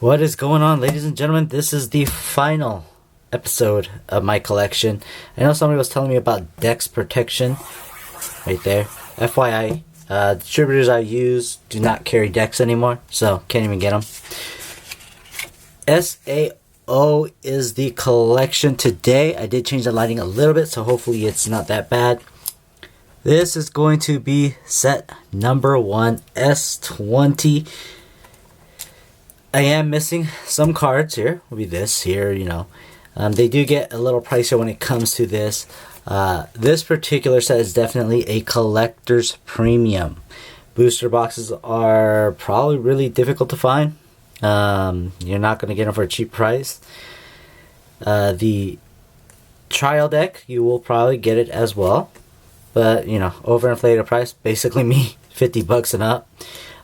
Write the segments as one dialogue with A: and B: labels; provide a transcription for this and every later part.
A: What is going on, ladies and gentlemen? This is the final episode of my collection. I know somebody was telling me about Dex protection right there. FYI, distributors I use do not carry Dex anymore, so can't even get them. SAO is the collection today. I did change the lighting a little bit, so hopefully it's not that bad. This is going to be set number 1, S20. I am missing some cards here. Will be this here, you know. They do get a little pricier when it comes to this. This particular set is definitely a collector's premium. Booster boxes are probably really difficult to find. You're not going to get them for a cheap price. The trial deck, you will probably get it as well. But, you know, overinflated price. Basically me, 50 bucks and up.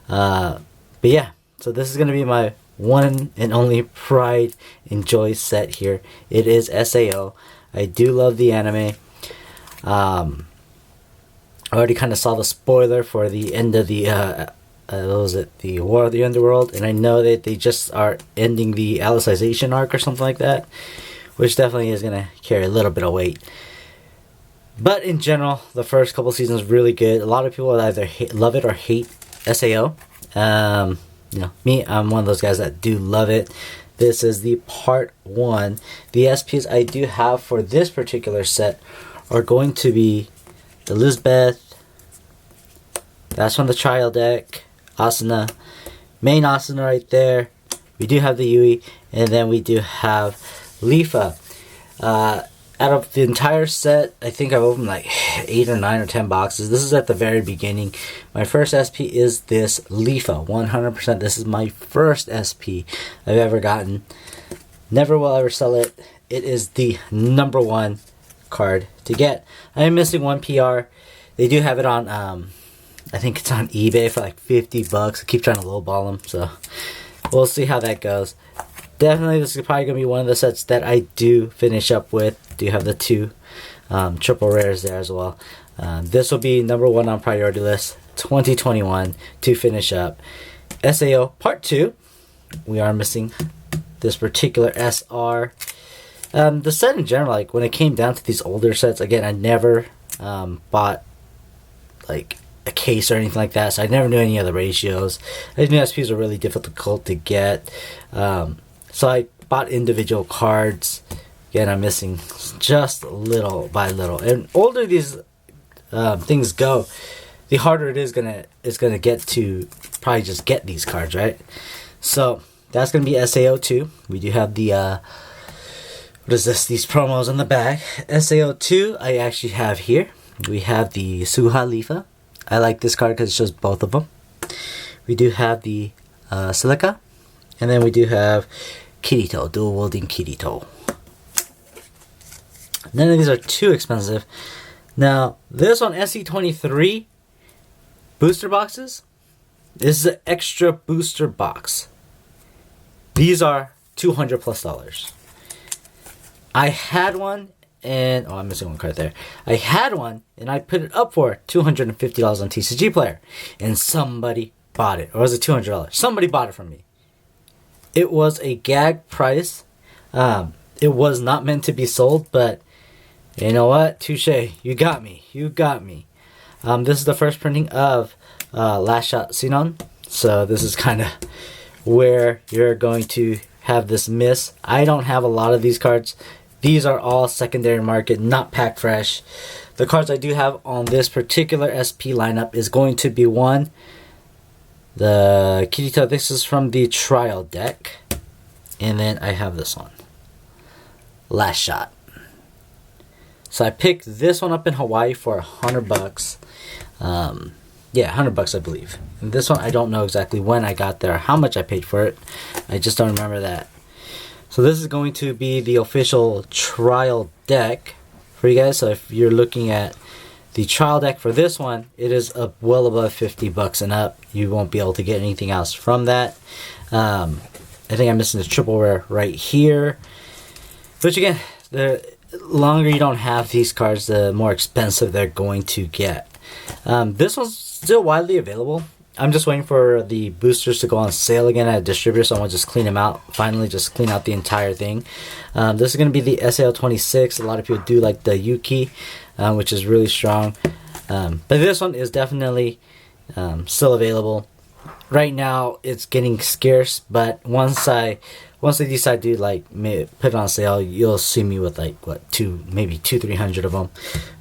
A: But yeah. So this is going to be my one and only pride and joy set here. It is SAO. I do love the anime. I already kind of saw the spoiler for the end of the, what was it? The War of the Underworld. And I know that they just are ending the Alicization arc or something like that. Which definitely is going to carry a little bit of weight. But in general, the first couple seasons really good. A lot of people either love it or hate SAO. You know, me, I'm one of those guys that do love it. This is the part 1. The SPs I do have for this particular set are going to be Elizabeth. That's from the trial deck. Asuna. Main Asuna right there. We do have the Yui. And then we do have Lifa. Out of the entire set, I think I've opened like 8 or 9 or 10 boxes. This is at the very beginning. My first SP is this Lifa. 100%. This is my first SP I've ever gotten. Never will ever sell it. It is the number 1 card to get. I am missing one PR. They do have it on, I think it's on eBay for like 50 bucks. I keep trying to lowball them, so we'll see how that goes. Definitely, this is probably going to be one of the sets that I do finish up with. Do have the 2 triple rares there as well. This will be number 1 on priority list 2021 to finish up. SAO Part 2. We are missing this particular SR. The set in general, like when it came down to these older sets, again, I never bought like a case or anything like that, so I never knew any of the ratios. I knew SPs were really difficult to get. So I bought individual cards. Again, I'm missing just little by little. And older these things go, the harder it is gonna get to probably just get these cards, right? So that's gonna be SAO 2. We do have the what is this? These promos on the back. SAO 2 I actually have here. We have the Suha Lifa. I like this card because it shows both of them. We do have the Silica. And then we do have Kirito, dual wielding Kirito. None of these are too expensive. Now, this on SE23 booster boxes, this is an extra booster box. These are $200+. I had one, and oh, I'm missing one card there. I had one, and I put it up for $250 on TCG Player, and somebody bought it, or was it $200? Somebody bought it from me. It was a gag price. It was not meant to be sold, but you know what? Touche. You got me. You got me. This is the first printing of Last Shot Sinon. So this is kind of where you're going to have this miss. I don't have a lot of these cards. These are all secondary market, not packed fresh. The cards I do have on this particular SP lineup is going to be one. The Kirito, this is from the trial deck. And then I have this one. Last Shot. So I picked this one up in Hawaii for $100. Yeah, $100 I believe. And this one I don't know exactly when I got there, how much I paid for it. I just don't remember that. So this is going to be the official trial deck for you guys. So if you're looking at the trial deck for this one, it is well above 50 bucks and up. You won't be able to get anything else from that. I think I'm missing the triple rare right here. Which again, the longer you don't have these cards, the more expensive they're going to get. This one's still widely available. I'm just waiting for the boosters to go on sale again at a distributor, so I'm going to just clean them out. Finally, just clean out the entire thing. This is going to be the SAO 26. A lot of people do like the Yuki, which is really strong. But this one is definitely still available. Right now, it's getting scarce, but once they decide to like put it on sale, you'll see me with like what, maybe 300 of them.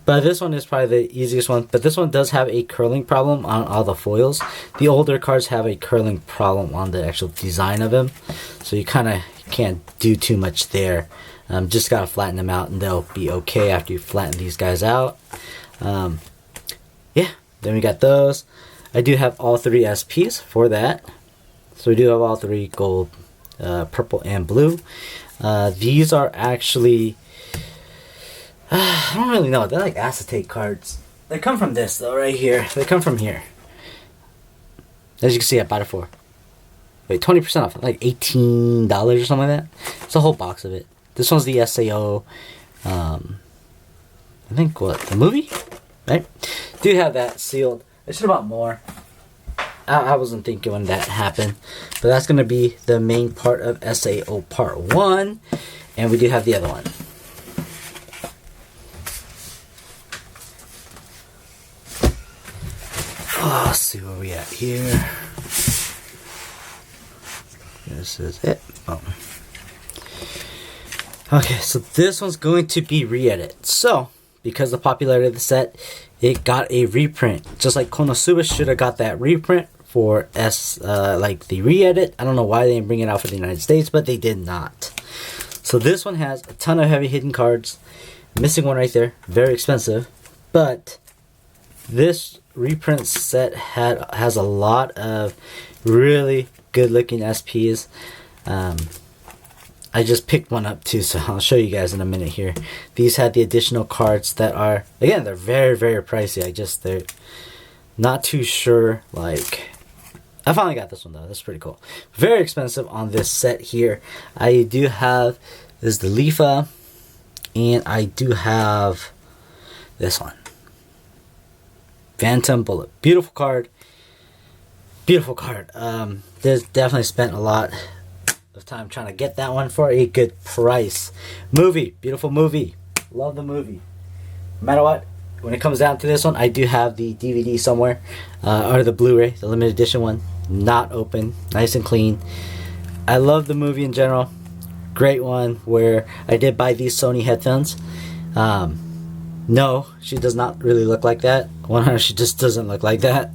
A: But this one is probably the easiest one. But this one does have a curling problem on all the foils. The older cards have a curling problem on the actual design of them, so you kind of can't do too much there. Just gotta flatten them out, and they'll be okay after you flatten these guys out. Yeah, then we got those. I do have all 3 SPs for that. So we do have all 3 gold, purple, and blue. These are actually, I don't really know. They're like acetate cards. They come from this though, right here. They come from here. As you can see, I bought it for, wait, 20% off, like $18 or something like that. It's a whole box of it. This one's the SAO. I think what, the movie, right? Do have that sealed. I should have bought more. I wasn't thinking when that happened. But that's going to be the main part of SAO Part 1. And we do have the other one. Oh, let's see where we at here. This is it. Oh. Okay, so this one's going to be re-edit. So, because of the popularity of the set, it got a reprint. Just like Konosuba should have got that reprint for like the re-edit. I don't know why they didn't bring it out for the United States, but they did not. So this one has a ton of heavy hidden cards. Missing one right there. Very expensive. But this reprint set has a lot of really good looking SPs. I just picked one up too, so I'll show you guys in a minute here. These had the additional cards that are, again, they're very, very pricey. They're not too sure, like, I finally got this one though. That's pretty cool. Very expensive on this set here. I do have, this is the Lifa, and I do have this one. Phantom Bullet. Beautiful card. Beautiful card. There's definitely spent a lot of time trying to get that one for a good price. Movie. Beautiful movie. Love the movie. No matter what, when it comes down to this one, I do have the DVD somewhere. Or the Blu-ray, the limited edition one. Not open. Nice and clean. I love the movie in general. Great one where I did buy these Sony headphones. No, she does not really look like that. 100, she just doesn't look like that.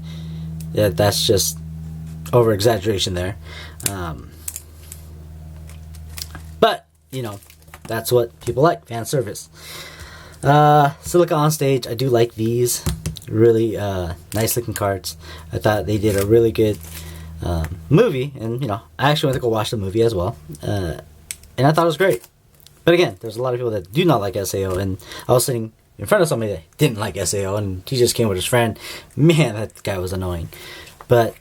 A: Yeah, that's just over exaggeration there. But, you know, that's what people like. Fan service. Silica on Stage. I do like these. Really nice looking cards. I thought they did a really good movie. And, you know, I actually went to go watch the movie as well. And I thought it was great. But again, there's a lot of people that do not like SAO. And I was sitting in front of somebody that didn't like SAO. And he just came with his friend. Man, that guy was annoying. But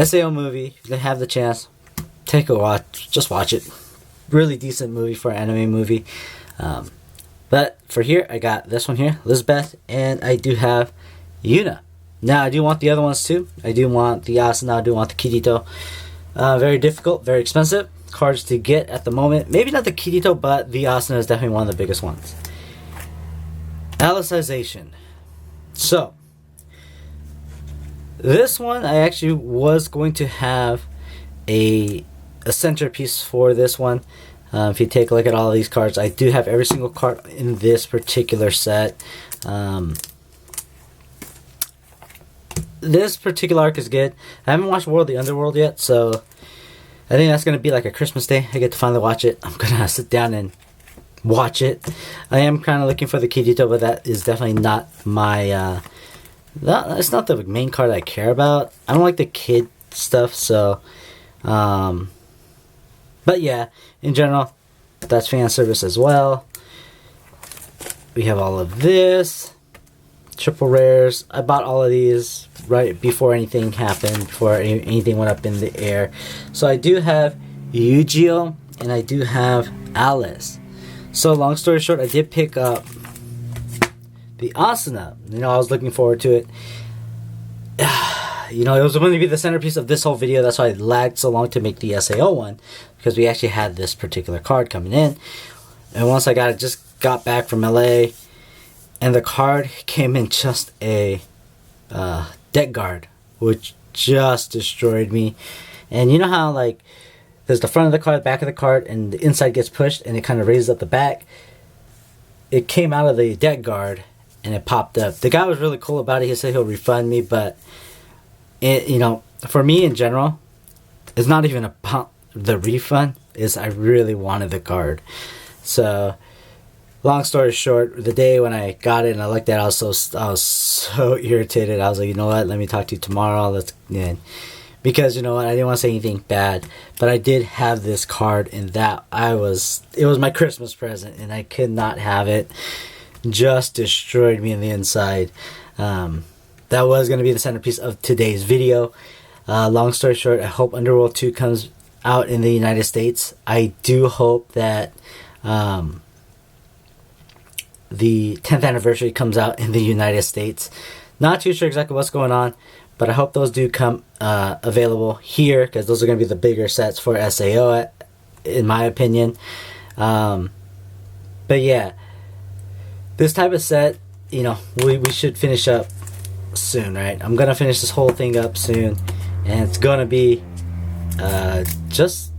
A: SAO movie, if you have the chance, take a watch. Just watch it. Really decent movie for an anime movie. But for here, I got this one here, Lisbeth, and I do have Yuna. Now, I do want the other ones too. I do want the Asuna, I do want the Kirito. Very difficult, very expensive cards to get at the moment. Maybe not the Kirito, but the Asuna is definitely one of the biggest ones. Alicization. So, this one, I actually was going to have a centerpiece for this one. If you take a look at all of these cards, I do have every single card in this particular set. This particular arc is good. I haven't watched World of the Underworld yet, so I think that's going to be like a Christmas day. I get to finally watch it. I'm going to sit down and watch it. I am kind of looking for the Kirito, but that is definitely not my... it's not the main card I care about. I don't like the kid stuff, so... But yeah, in general, that's fan service as well. We have all of this. Triple rares. I bought all of these right before anything happened, before anything went up in the air. So I do have Yu-Gi-Oh! And I do have Alice. So long story short, I did pick up the Asuna. You know, I was looking forward to it. you know, it was going to be the centerpiece of this whole video. That's why I lagged so long to make the SAO one, because we actually had this particular card coming in. And once I just got back from LA, and the card came in just a deck guard, which just destroyed me. And you know how, like, there's the front of the card, back of the card, and the inside gets pushed and it kind of raises up the back? It came out of the deck guard and it popped up. The guy was really cool about it. He said he'll refund me, but it, you know, for me in general, it's not even about the refund. Is I really wanted the card. So long story short, the day when I got it and I looked at it, I was so irritated. I was like, you know what, let me talk to you tomorrow. Because you know what, I didn't want to say anything bad, but I did have this card, and that it was my Christmas present, and I could not have it. Just destroyed me in the inside. That was going to be the centerpiece of today's video. Long story short, I hope Underworld 2 comes out in the United States. I do hope that the 10th anniversary comes out in the United States. Not too sure exactly what's going on, but I hope those do come available here, because those are going to be the bigger sets for SAO, in my opinion. But yeah, this type of set, you know, we should finish up soon, right? I'm going to finish this whole thing up soon, and it's going to be just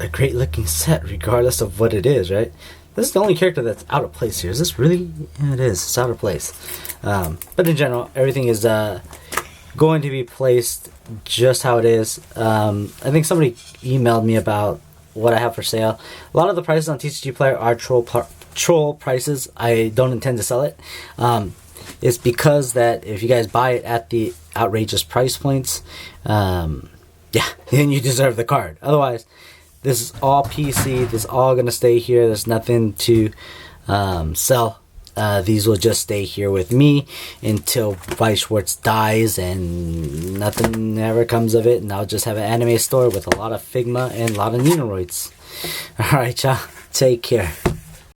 A: a great looking set regardless of what it is, right? This is the only character that's out of place here. Is this really? Yeah, it is. It's out of place. But in general, everything is going to be placed just how it is. I think somebody emailed me about what I have for sale. A lot of the prices on TCG Player are troll prices. I don't intend to sell it. It's because that if you guys buy it at the outrageous price points, yeah, then you deserve the card. Otherwise, this is all PC. This is all going to stay here. There's nothing to sell. These will just stay here with me until Weiss Schwarz dies and nothing ever comes of it. And I'll just have an anime store with a lot of Figma and a lot of Nenoroids. Alright, y'all. Take care.